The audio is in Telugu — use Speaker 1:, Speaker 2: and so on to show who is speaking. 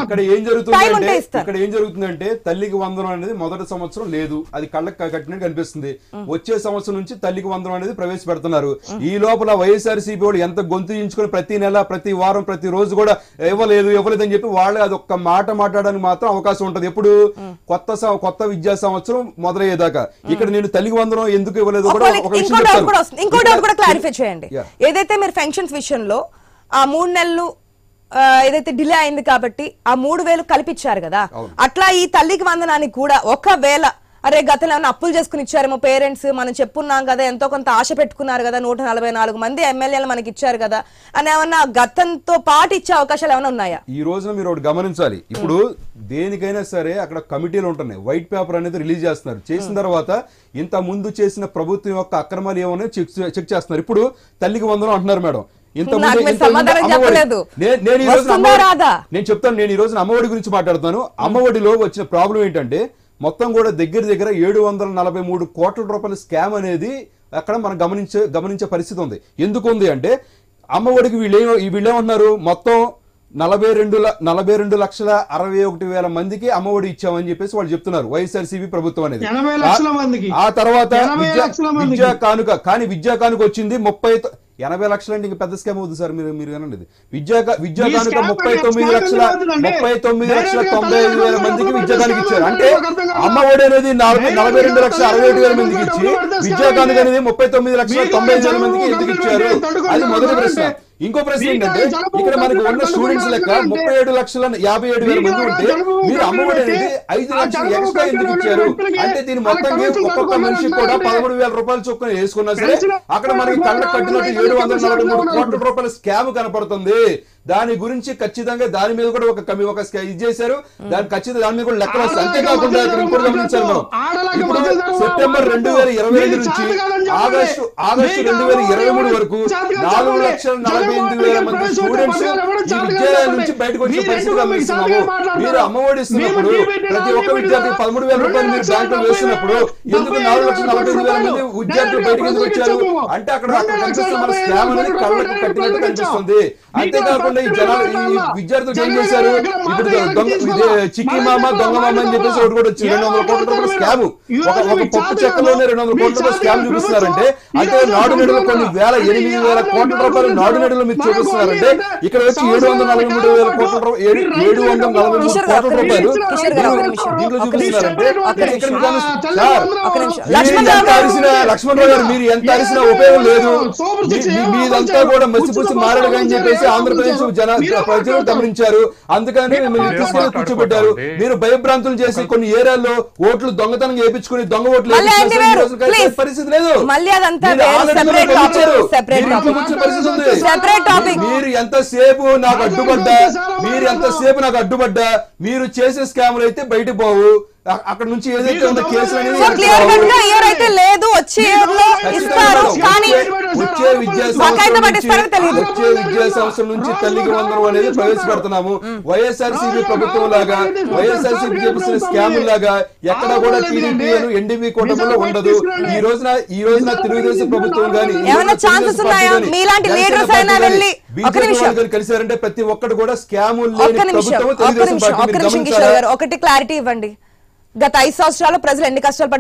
Speaker 1: ఇక్కడ ఏం జరుగుతుందంటే తల్లికి వందనం అనేది మొదటి సంవత్సరం లేదు, అది కళ్ళకి కట్టినట్టు కనిపిస్తుంది. వచ్చే సంవత్సరం నుంచి తల్లికి వందనం అనేది ప్రవేశపెడుతున్నారు. ఈ లోపల వైఎస్ఆర్సీపీ వాళ్ళు ఎంత గొంతు ఇంచుకొని ప్రతి నెల, ప్రతి వారం, ప్రతి రోజు కూడా ఇవ్వలేదని చెప్పి వాళ్ళు అది ఒక్క మాట మాట్లాడడానికి మాత్రం అవకాశం ఉంటది. ఎప్పుడు కొత్త విద్యా సంవత్సరం మొదలయ్యేదాకా. ఇక్కడ నేను తల్లికి వందనం ఎందుకు ఇవ్వలేదు కూడా ఒక విషయం చెప్తాను.
Speaker 2: ఇంకో డౌట్ కూడా క్లారిఫై చేయండి. ఏదైతే మీరు పెన్షన్స్ విషయంలో ఆ 3 నెలలు ఏదైతే డిలే అయింది కాబట్టి ఆ 3,000 కల్పించారు కదా, అట్లా ఈ తల్లికి వందనానికి కూడా ఒకవేళ అరే గతంలో ఏమైనా అప్పులు చేసుకుని ఇచ్చారేమో పేరెంట్స్, మనం చెప్పున్నాం కదా, ఎంతో కొంత ఆశ పెట్టుకున్నారు కదా, 144 మంది ఎమ్మెల్యేలు మనకి ఇచ్చారు కదా అని ఏమన్నా గతంతో పాటు ఇచ్చే అవకాశాలు ఏమైనా ఉన్నాయా?
Speaker 1: ఈ రోజున మీరు ఒకటి గమనించాలి. ఇప్పుడు దేనికైనా సరే అక్కడ కమిటీలు ఉంటున్నాయి, వైట్ పేపర్ అనేది రిలీజ్ చేస్తున్నారు. చేసిన తర్వాత ఇంత ముందు చేసిన ప్రభుత్వం యొక్క అక్రమాలు ఏమో చెక్ చేస్తున్నారు. ఇప్పుడు తల్లికి వందనం అంటున్నారు మేడం. నేను చెప్తాను, నేను ఈ రోజున అమ్మఒడి గురించి మాట్లాడుతాను. అమ్మఒడిలో వచ్చిన ప్రాబ్లం ఏంటంటే మొత్తం కూడా దగ్గర 743 కోట్ల రూపాయల స్కామ్ అనేది అక్కడ మనం గమనించే పరిస్థితి ఉంది. ఎందుకు ఉంది అంటే అమ్మఒడికి వీళ్ళేమంటున్నారు, మొత్తం 42,61,000 మందికి అమ్మఒడి ఇచ్చామని చెప్పేసి వాళ్ళు చెప్తున్నారు, వైఎస్ఆర్సీపీ ప్రభుత్వం అనేది. ఆ తర్వాత విద్యా కానుక, కానీ విద్యా కానుక వచ్చింది 80 లక్షలు అంటే ఇంకా పెద్ద స్కామ్ అవుతుంది సార్. మీరు వినండి, విద్యా కానుక 39,95,000 మందికి విద్యా కానుక ఇచ్చారు. అంటే అమ్మఒడి అనేది 42,67,000 మందికి ఇచ్చి విద్యా కానుక అనేది 39,95,000 మందికి ఎందుకు ఇచ్చారు? అది మొదటి ప్రశ్న. ఇంకో ప్రశ్న ఏంటంటే ఇక్కడ మనకు ఉన్న స్టూడెంట్స్ లెక్క 37,57,000 మంది ఉంటే మీరు అమ్మఒడి అనేది 5 లక్షలు ఎక్స్ట్రా ఎందుకు ఇచ్చారు? అంటే దీని మొత్తం ఒక్కొక్క మనిషి కూడా 13,000 రూపాయలు చొప్పున వేసుకున్నా సరే అక్కడ మనకి కళ్ళకు కట్టినట్టు 743 కోట్ల రూపాయల స్కామ్ కనపడుతుంది. దాని గురించి ఖచ్చితంగా దాని మీద కూడా ఒక ఇది చేశారు. దాని ఖచ్చితంగా దాని మీద కూడా లెక్కలు వస్తాయి. అంతేకాకుండా ఇంకోటి గమనించారు మనం, ఇప్పుడు సెప్టెంబర్ 2025 నుంచి ఆగస్టు 2023 వరకు 4,48,000 మంది స్టూడెంట్స్ ఈ విద్యాలయాల నుంచి బయటకు వచ్చే పరిస్థితి గమనిస్తున్నాము. మీరు అమ్మఒడి ఇస్తున్నప్పుడు ప్రతి ఒక్క విద్యార్థికి 13,000 రూపాయలు మీరు బ్యాంకులో వేస్తున్నప్పుడు ఎందుకు 4,45,000 మంది విద్యార్థులు బయటకు ఎందుకు వచ్చారు? అంటే అక్కడ కనిపిస్తున్న మన స్కామ్ అనేది కళ్ళకు కట్టినట్టు కనిపిస్తుంది. అంతేకాకుండా ఈ జనాలు ఈ విద్యార్థులు ఏం చేశారు, ఇప్పుడు చిక్కి మామ దొంగ మామ అని చెప్పేసి ఒకటి కూడా వచ్చి 200 కోట్ల రూపాయల స్కామ్, ఒక పప్పు చెక్కలోనే 200 కోట్ల రూపాయల స్కామ్ చూపిస్తున్నారంటే, అంటే నాడు నేడులో కొన్ని 8,000 కోట్ల రూపాయలు నాడు నేడులో మీరు చూపిస్తున్నారంటే ఇక్కడ వచ్చి 743,000 కోట్ల రూపాయలు దీంట్లో చూపిస్తున్నారంటే లక్ష్మణరావు గారు మీరు ఎంత అరిసినా ఉపయోగం లేదు. మీదంతా కూడా మసిపూసి మారడుగా అని చెప్పేసి ఆంధ్రప్రదేశ్ ప్రజలు గమనించారు. అందుకని మిమ్మల్ని తీసుకొని కూర్చోబెట్టారు. మీరు భయభ్రాంతులు చేసి కొన్ని ఏరియాల్లో ఓట్లు దొంగతనంగా వేయించుకుని దొంగ ఓట్లు పరిస్థితి లేదు. మీరు ఎంతసేపు నాకు అడ్డుపడ్డా మీరు చేసే స్కాములు అయితే బయట పోవు. అక్కడ నుంచి ఏదైతే ఉన్న కేసులు అనేది వచ్చే విద్యా సంవత్సరం నుంచి తల్లికి వందనం అనేది ప్రవేశపెడుతున్నాము. వైఎస్ఆర్సీపీ ప్రభుత్వం లాగా వైఎస్ఆర్సీపీ చేపిస్తున్న స్కాముల లాగా ఎక్కడ కూడా టీడీపీ ఎన్డీపీ కూటమిలో ఉండదు. ఈ రోజున తెలుగుదేశం ప్రభుత్వం కానీ కలిసారంటే ప్రతి ఒక్కటి కూడా స్కాములు లేని ప్రభుత్వం తెలుగుదేశం పార్టీ.
Speaker 2: ఒకటి క్లారిటీ ఇవ్వండి. గత 5 సంవత్సరాలు ప్రజలు ఎన్ని కష్టాలు